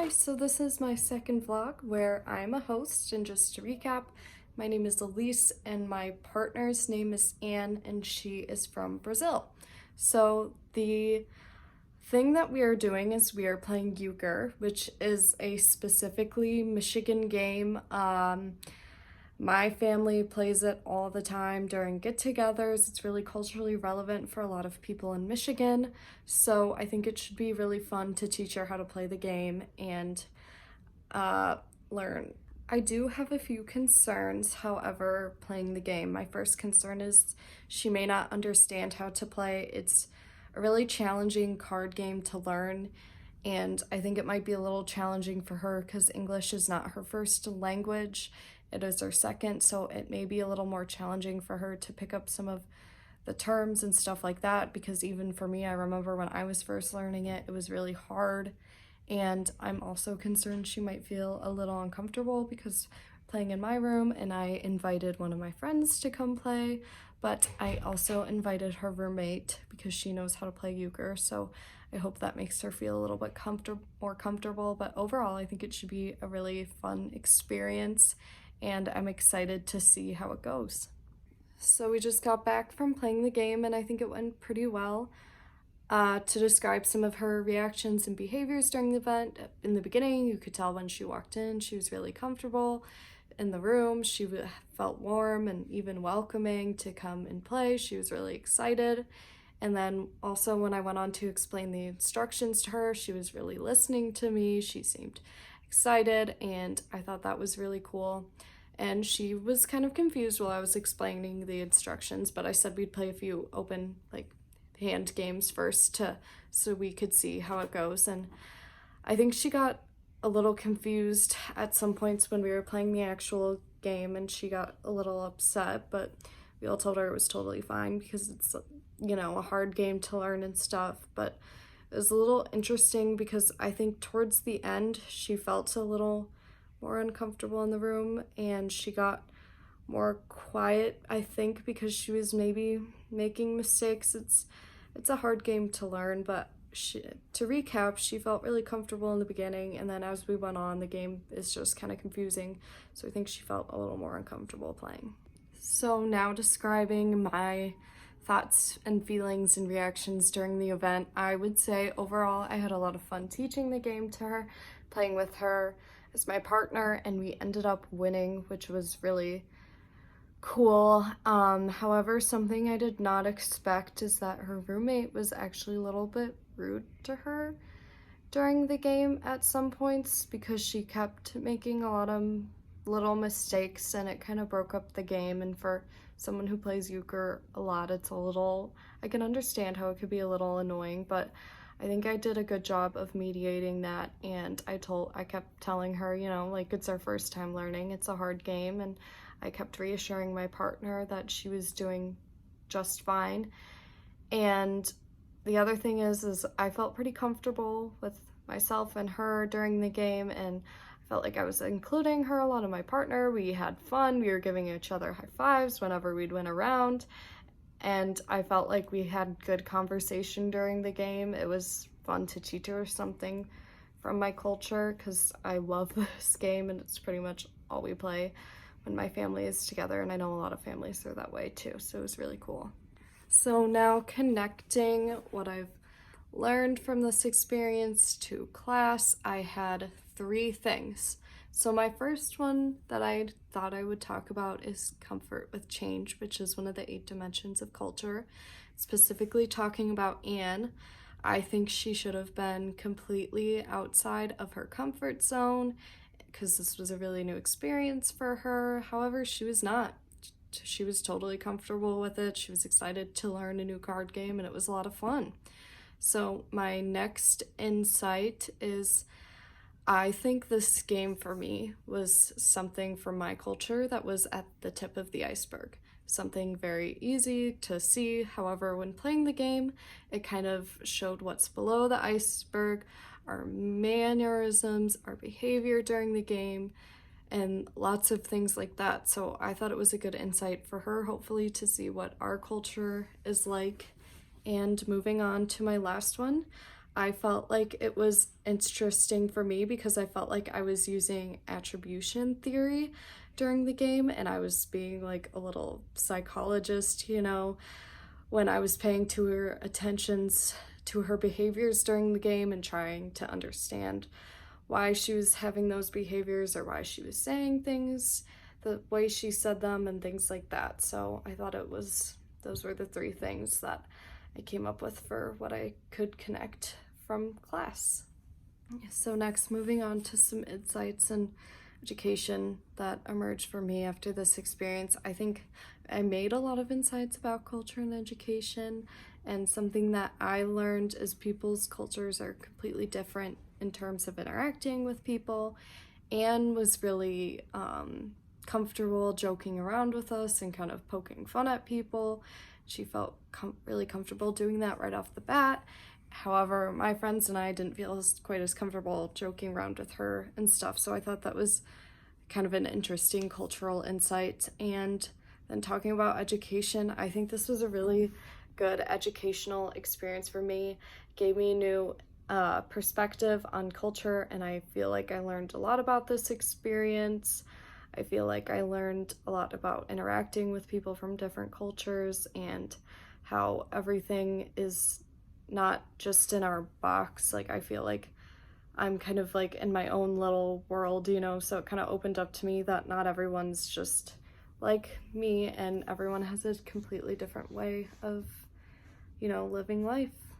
Hi, so this is my second vlog where I'm a host, and just to recap, my name is Elise and my partner's name is Anne and she is from Brazil. So the thing that we are doing is we are playing euchre, which is a specifically Michigan game. My family plays it all the time during get-togethers. It's really culturally relevant for a lot of people in Michigan, so I think it should be really fun to teach her how to play the game and learn. I do have a few concerns, however, playing the game. My first concern is she may not understand how to play. It's a really challenging card game to learn, and I think it might be a little challenging for her because English is not her first language. It is her second, so it may be a little more challenging for her to pick up some of the terms and stuff like that, because even for me, I remember when I was first learning it, it was really hard. And I'm also concerned she might feel a little uncomfortable because playing in my room, and I invited one of my friends to come play, but I also invited her roommate because she knows how to play euchre, so I hope that makes her feel a little bit more comfortable. But overall, I think it should be a really fun experience, and I'm excited to see how it goes. So we just got back from playing the game, and I think it went pretty well. To describe some of her reactions and behaviors during the event, in the beginning, you could tell when she walked in, she was really comfortable in the room. She felt warm and even welcoming to come and play. She was really excited. And then also when I went on to explain the instructions to her, she was really listening to me. She seemed excited, and I thought that was really cool. And she was kind of confused while I was explaining the instructions, but I said we'd play a few open, hand games first so we could see how it goes. And I think she got a little confused at some points when we were playing the actual game, and she got a little upset, but we all told her it was totally fine because it's, a hard game to learn and stuff. But it was a little interesting because I think towards the end she felt a little more uncomfortable in the room, and she got more quiet, I think, because she was maybe making mistakes. It's a hard game to learn, but to recap, she felt really comfortable in the beginning, and then as we went on, the game is just kind of confusing, so I think she felt a little more uncomfortable playing. So now describing my thoughts and feelings and reactions during the event, I would say overall I had a lot of fun teaching the game to her, playing with her as my partner, and we ended up winning, which was really cool. However, something I did not expect is that her roommate was actually a little bit rude to her during the game at some points because she kept making a lot of little mistakes, and it kind of broke up the game. And for someone who plays euchre a lot, I can understand how it could be a little annoying, but I think I did a good job of mediating that, and I kept telling her, it's our first time learning, it's a hard game, and I kept reassuring my partner that she was doing just fine. And the other thing is I felt pretty comfortable with myself and her during the game, and I felt like I was including her a lot, of my partner. We had fun, we were giving each other high fives whenever we'd win a round, and I felt like we had good conversation during the game. It was fun to teach her something from my culture because I love this game, and it's pretty much all we play when my family is together, and I know a lot of families are that way too, so it was really cool. So now connecting what I've learned from this experience to class, I had 3 things. So my first one that I thought I would talk about is comfort with change, which is one of the 8 dimensions of culture. Specifically talking about Anne, I think she should have been completely outside of her comfort zone because this was a really new experience for her. However, she was not. She was totally comfortable with it. She was excited to learn a new card game, and it was a lot of fun. So my next insight is I think this game for me was something from my culture that was at the tip of the iceberg. Something very easy to see. However, when playing the game, it kind of showed what's below the iceberg, our mannerisms, our behavior during the game, and lots of things like that. So I thought it was a good insight for her, hopefully, to see what our culture is like. And moving on to my last one, I felt like it was interesting for me because I felt like I was using attribution theory during the game, and I was being like a little psychologist, when I was paying to her attentions to her behaviors during the game and trying to understand why she was having those behaviors or why she was saying things the way she said them and things like that. So I thought those were the three things that I came up with for what I could connect from class. So next, moving on to some insights and education that emerged for me after this experience. I think I made a lot of insights about culture and education, and something that I learned is people's cultures are completely different in terms of interacting with people. Anne was really comfortable joking around with us and kind of poking fun at people. She felt really comfortable doing that right off the bat. However, my friends and I didn't feel quite as comfortable joking around with her and stuff, so I thought that was kind of an interesting cultural insight. And then talking about education, I think this was a really good educational experience for me. It gave me a new perspective on culture, and I feel like I learned a lot about this experience. I feel like I learned a lot about interacting with people from different cultures and how everything is not just in our box. Like, I feel like I'm kind of like in my own little world, so it kind of opened up to me that not everyone's just like me and everyone has a completely different way of, living life.